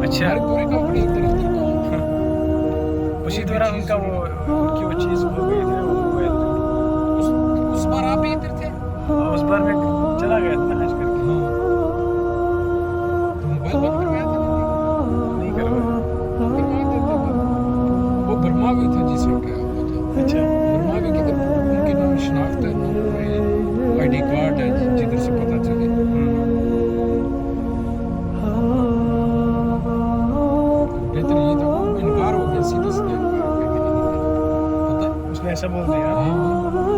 अच्छा। हमारी पूरी कंपनी इधर उधर गाँव। उसी कोई भी दौरान चीज़ उनका वो उनकी वो चीज़ हो गई थी, वो मोबाइल जो उस उस बार आप ही इधर थे? उस बार मैं चला गया था ना हज करके। हाँ, तो मोबाइल बंद करवाया था ना? नहीं करवाया। करवा देते फिर। वो बरमावी था जिसने उठाया हुआ था। अच्छा। बरमावी की तो उनकी ना शनाख्त है, ना कोई आईडी कार्ड है जिधर से पता चले। बेहतर ये था, वो इनकार हो गया, सीधा सीधा इनकार हो गया कि नहीं, पता है? उसने ऐसा बोल दिया। हाँ हाँ,